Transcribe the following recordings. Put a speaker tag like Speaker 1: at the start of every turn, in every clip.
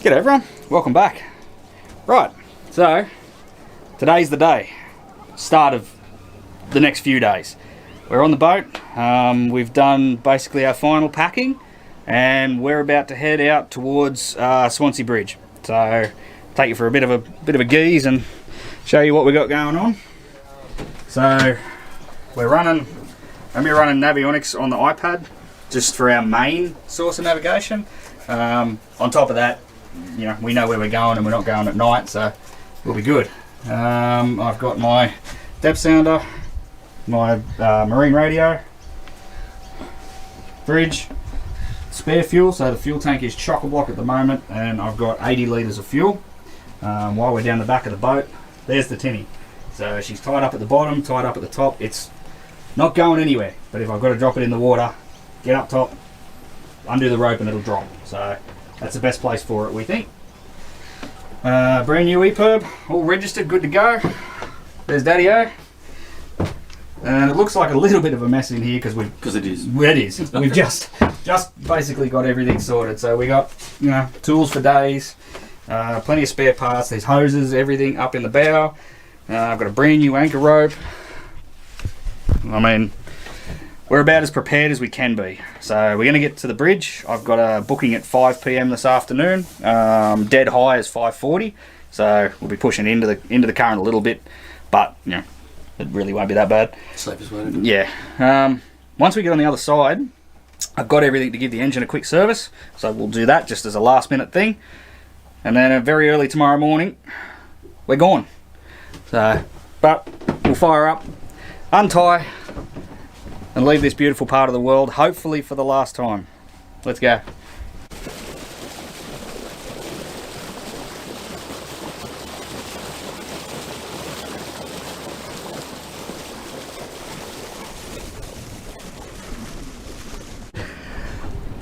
Speaker 1: G'day everyone, welcome back. Right, so today's the day, start of the next few days. We're on the boat, we've done basically our final packing and we're about to head out towards Swansea Bridge. So take you for a bit of a geeze and show you what we got going on. So we're running Navionics on the iPad just for our main source of navigation. On top of that, you know, we know where we're going and we're not going at night, so we'll be good. I've got my depth sounder, my marine radio, fridge, spare fuel, so the fuel tank is chock-a-block at the moment, and I've got 80 litres of fuel. While we're down the back of the boat, there's the tinny. So she's tied up at the bottom, tied up at the top. It's not going anywhere, but if I've got to drop it in the water, get up top, undo the rope and it'll drop. So that's the best place for it, we think. Brand new EPIRB, all registered, good to go. There's Daddy-O. And it looks like a little bit of a mess in here because it is. It is. We've just basically got everything sorted. So we got, you know, tools for days, plenty of spare parts. There's hoses, everything up in the bow. I've got a brand new anchor rope. I mean, we're about as prepared as we can be. So we're going to get to the bridge. I've got a booking at 5 PM this afternoon. Dead high is 5:40, so we'll be pushing into the current a little bit, but you know, it really won't be that bad.
Speaker 2: Safe as well.
Speaker 1: Yeah. Once we get on the other side, I've got everything to give the engine a quick service, so we'll do that just as a last minute thing, and then very early tomorrow morning, we're gone. So, but we'll fire up, untie, and leave this beautiful part of the world, hopefully for the last time. Let's go.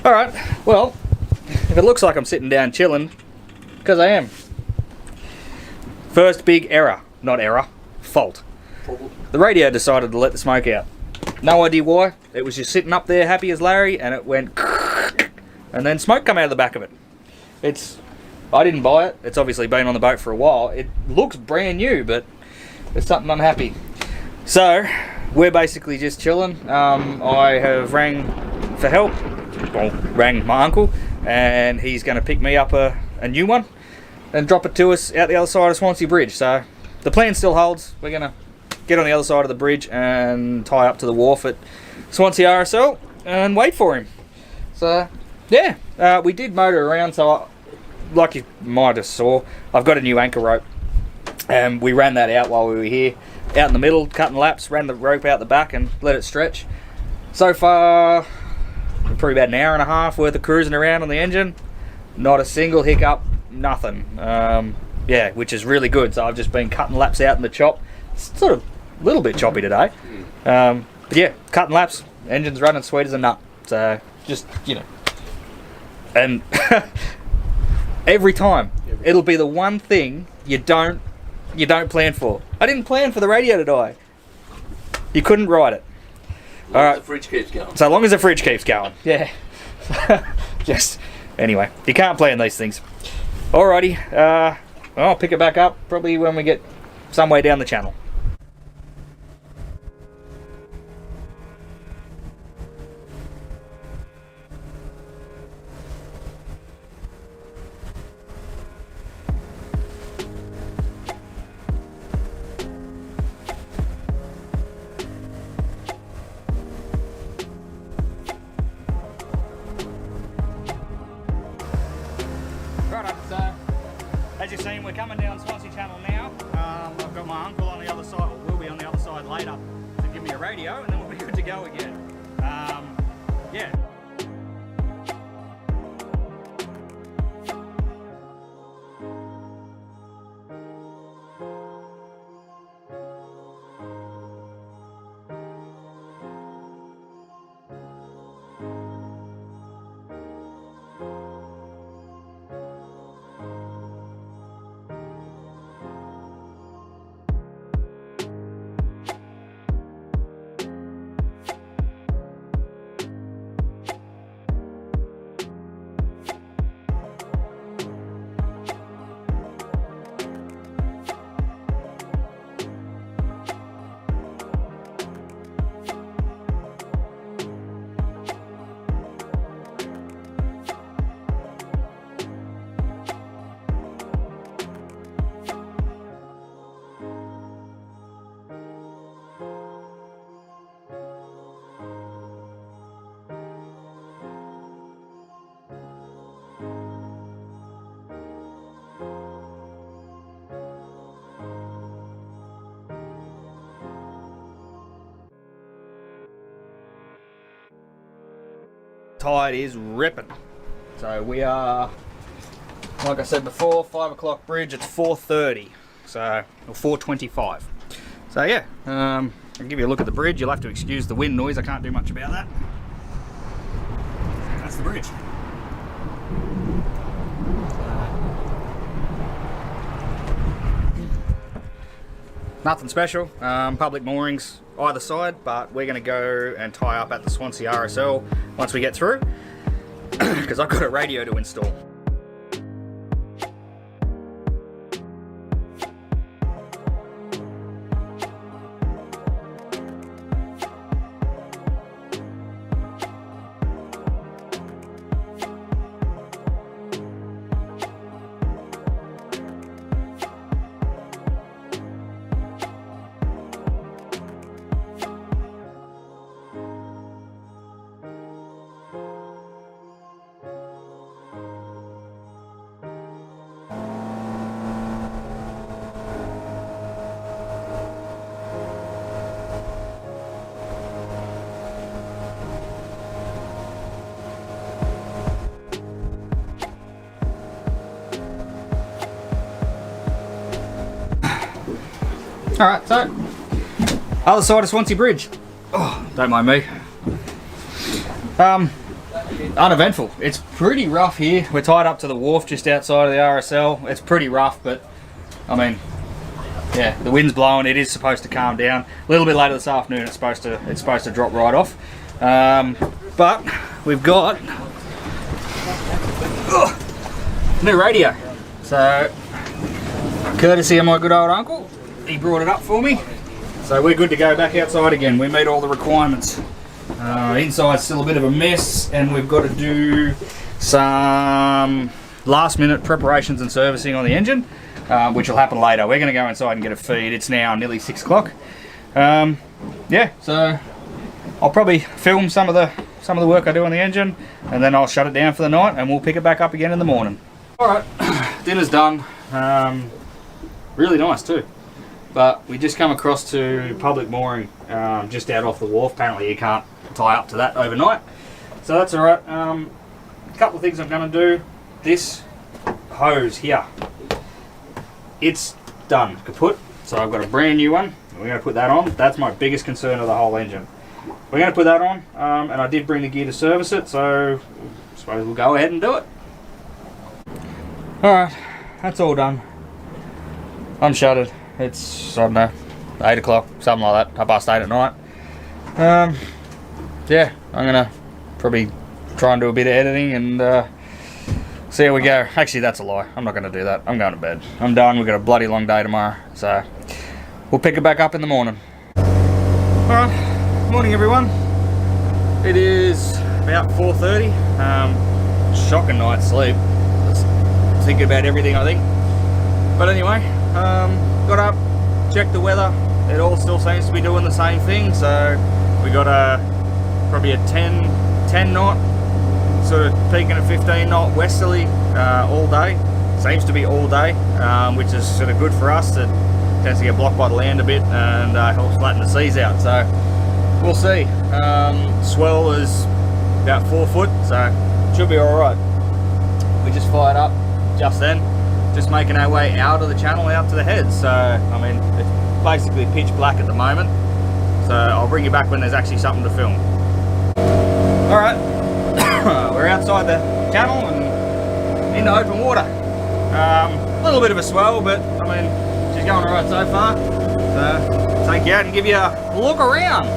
Speaker 1: Alright, well, if it looks like I'm sitting down chilling, because I am. First big error, not error, fault. The radio decided to let the smoke out. No idea why. It was just sitting up there happy as Larry and it went and then smoke come out of the back of it. I didn't buy it. It's obviously been on the boat for a while. It looks brand new, but there's something unhappy. So we're basically just chilling. I have rang for help. Well, rang my uncle and he's going to pick me up a new one and drop it to us out the other side of Swansea Bridge. So the plan still holds. We're going to get on the other side of the bridge and tie up to the wharf at Swansea RSL and wait for him. So yeah, we did motor around, so like you might have saw, I've got a new anchor rope and we ran that out while we were here, out in the middle, cutting laps, ran the rope out the back and let it stretch. So far, probably about an hour and a half worth of cruising around on the engine, not a single hiccup, nothing. Yeah, which is really good. So I've just been cutting laps out in the chop. It's sort of a little bit choppy today, but yeah, cutting laps, engine's running sweet as a nut. So just, you know, and every time it'll be the one thing you don't plan for. I didn't plan for the radio to die. You couldn't ride it.
Speaker 2: All right, the fridge keeps going.
Speaker 1: So long as the fridge keeps going, yeah. Just anyway, you can't plan these things. Alrighty, I'll pick it back up probably when we get some way down the channel. Right, so as you've seen, we're coming down Swansea Channel now. I've got my uncle on the other side, or will be on the other side later, to give me a radio, and then we'll be good to go again. Yeah. tide is ripping. So we are, like I said before, 5 o'clock bridge, it's 4:30, so, or 4:25. So yeah, I'll give you a look at the bridge. You'll have to excuse the wind noise, I can't do much about that. That's the bridge. Nothing special, public moorings either side, but we're going to go and tie up at the Swansea RSL once we get through, because I've got a radio to install. Alright, so, other side of Swansea Bridge. Oh, don't mind me. Uneventful. It's pretty rough here. We're tied up to the wharf just outside of the RSL. It's pretty rough, but, I mean, yeah, the wind's blowing. It is supposed to calm down. A little bit later this afternoon, it's supposed to drop right off. But, we've got new radio. So, courtesy of my good old uncle. He brought it up for me, so we're good to go back outside again. We meet all the requirements. Inside's still a bit of a mess, and we've got to do some last minute preparations and servicing on the engine, which will happen later. We're going to go inside and get a feed. It's now nearly 6 o'clock. Yeah, so I'll probably film some of the work I do on the engine, and then I'll shut it down for the night, and we'll pick it back up again in the morning. All right, dinner's done. Really nice too. But we just come across to public mooring just out off the wharf. Apparently you can't tie up to that overnight. So that's alright. A couple of things I'm going to do. This hose here, it's done, kaput. So I've got a brand new one. We're going to put that on. That's my biggest concern of the whole engine. We're going to put that on, and I did bring the gear to service it, so I suppose we'll go ahead and do it. Alright, that's all done. Unshuttered. It's, I don't know, 8 o'clock, something like that, 8:30 at night. Yeah, I'm going to probably try and do a bit of editing and see how we go. Actually, that's a lie. I'm not going to do that. I'm going to bed. I'm done. We've got a bloody long day tomorrow. So, we'll pick it back up in the morning. Alright, morning everyone. It is about 4:30. Shocking night's sleep. Just thinking about everything, I think. But anyway, got up, checked the weather. It all still seems to be doing the same thing. So we got probably a 10 knot, sort of peaking at 15 knot westerly all day. Seems to be all day, which is sort of good for us. It tends to get blocked by the land a bit and helps flatten the seas out. So we'll see. Swell is about 4 foot, so should be all right. We just fired up just then. Just making our way out of the channel, out to the heads. So, I mean, it's basically pitch black at the moment. So, I'll bring you back when there's actually something to film. Alright, we're outside the channel and into open water. A little bit of a swell, but, I mean, she's going alright so far. So, take you out and give you a look around.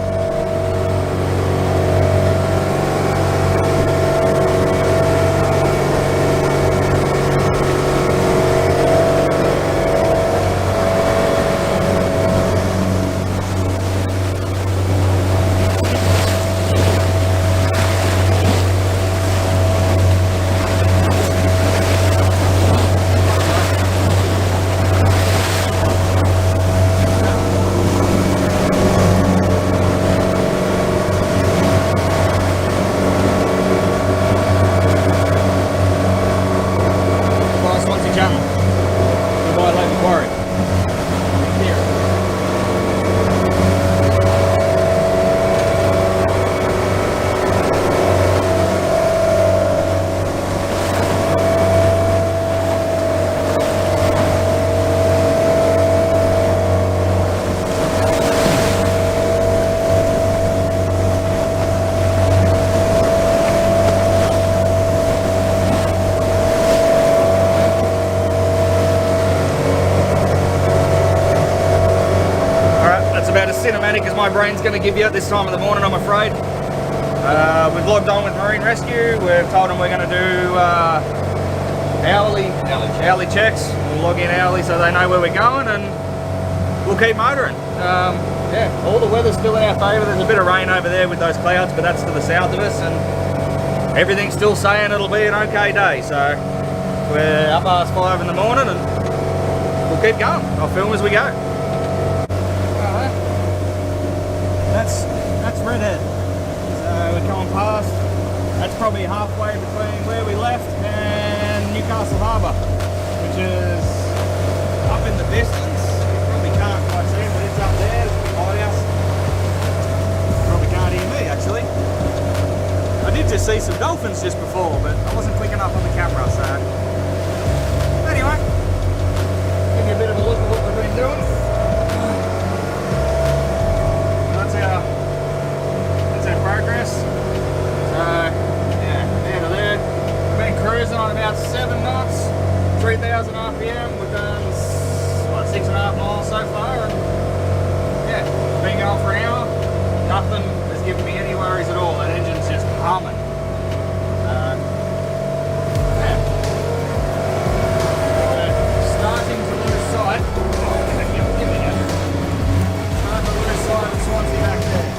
Speaker 1: Macquarie. cinematic as my brain's going to give you at this time of the morning, I'm afraid. We've logged on with Marine Rescue. We've told them we're going to do hourly checks. We'll log in hourly so they know where we're going, and we'll keep motoring. Yeah, all the weather's still in our favour. There's a bit of rain over there with those clouds, but that's to the south of us, and everything's still saying it'll be an okay day. So we're up past 5 in the morning, and we'll keep going. I'll film as we go. Alright, that's Redhead. So we're coming past. That's probably halfway between where we left and Newcastle Harbour, which is up in the distance. You probably can't quite see it, but it's up there. There's a lighthouse. You probably can't hear me actually. I did just see some dolphins just before, but I wasn't quick enough on the camera, so anyway, give you a bit of a look at what we've been doing. That's our progress. So yeah, there to there. We've been cruising on about 7 knots, 3,000 RPM. We've done what, 6.5 miles so far, and yeah, been going for an hour. Nothing has given me any worries at all. That engine's just humming. Yeah. We're starting to lose sight. Starting to lose sight of Swansea back there.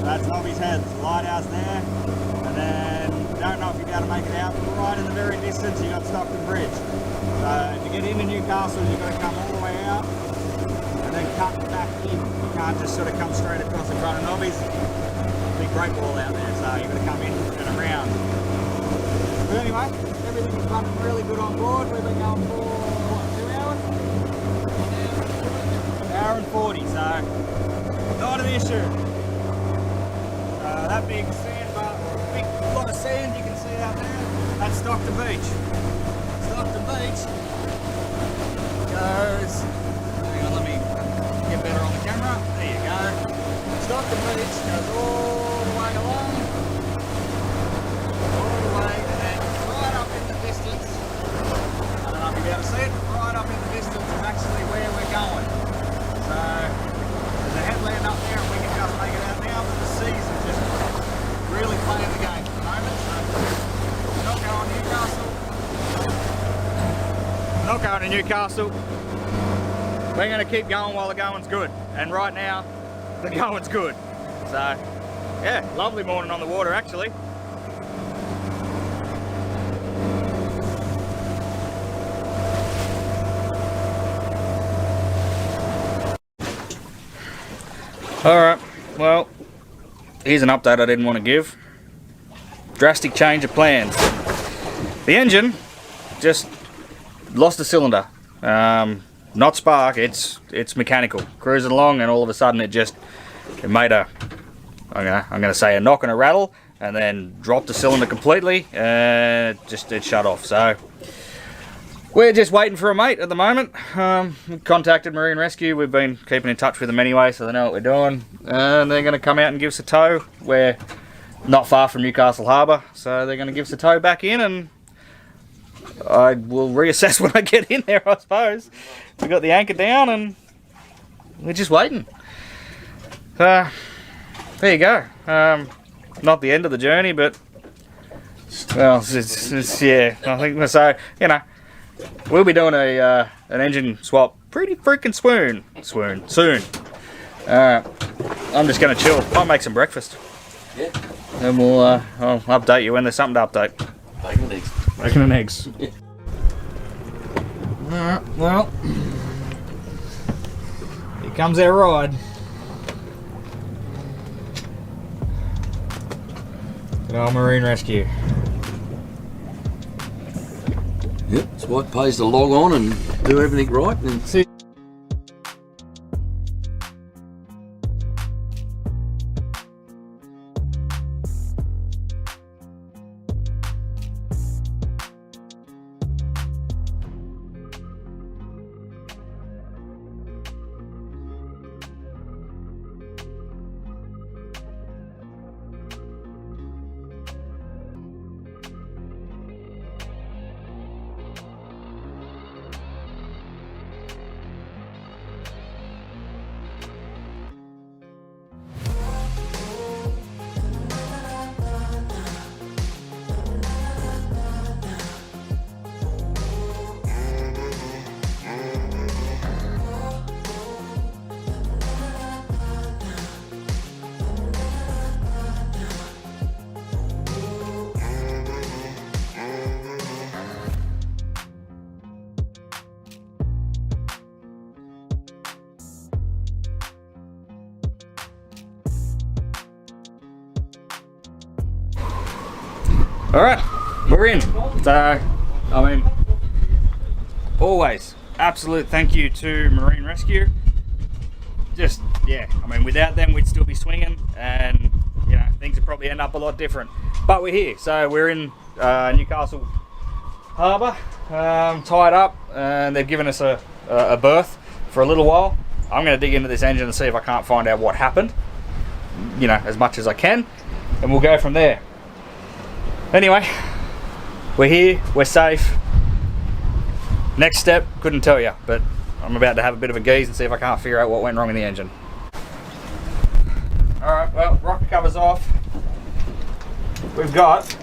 Speaker 1: That's Nobby's Head, lighthouse there, and then don't know if you'll be able to make it out, but right in the very distance you got Swansea Bridge. So to get into Newcastle you've got to come all the way out and then cut back in. You can't just sort of come straight across in front of Nobby's. Big break wall out there, so you've got to come in and around. But anyway, everything's running really good on board. We've been going for what, 2 hours? An hour and 40, so not an issue. That big sandbar, big lot of sand you can see out there, that's Stockton Beach. Stockton Beach goes, hang on, let me get better on the camera. There you go. Stockton Beach goes all the way along, all the way, and then right up in the distance, I don't know if you'll be able to see it, but right up in the distance is actually where we're going. So there's a headland up there and we can just make it out now, but the seas are just really playing the game at the moment. So we're not going to Newcastle. We're not going to Newcastle. We're going to keep going while the going's good. And right now, the going's good. So, yeah, lovely morning on the water actually. Alright, well, here's an update I didn't want to give. drastic change of plans. The engine just lost a cylinder. Not spark, it's mechanical. Cruising along, and all of a sudden it made a, I'm gonna say a knock and a rattle, and then dropped the cylinder completely, and it shut off. So we're just waiting for a mate at the moment. We contacted Marine Rescue. We've been keeping in touch with them anyway, so they know what we're doing. And they're going to come out and give us a tow. We're not far from Newcastle Harbour, so they're going to give us a tow back in, and I will reassess when I get in there, I suppose. We've got the anchor down, and we're just waiting. There you go. Not the end of the journey, but well, it's yeah. I think so. You know. We'll be doing an engine swap pretty freaking soon. I'm just going to chill. Might make some breakfast.
Speaker 2: Yeah.
Speaker 1: And I'll update you when there's something to update.
Speaker 2: Bacon and eggs.
Speaker 1: Bacon and eggs. Alright, well. Here comes our ride. Good old Marine Rescue.
Speaker 2: Yep, that's why it pays to log on and do everything right. And
Speaker 1: See. Alright, we're in. So, I mean, always absolute thank you to Marine Rescue. Just, yeah, I mean, without them we'd still be swinging, and, you know, things would probably end up a lot different. But we're here, so we're in Newcastle Harbour, tied up, and they've given us a berth for a little while. I'm going to dig into this engine and see if I can't find out what happened, you know, as much as I can, and we'll go from there. Anyway, we're here, we're safe. Next step, couldn't tell you, but I'm about to have a bit of a geeze and see if I can't figure out what went wrong in the engine. Alright, well, rocker cover's off. We've got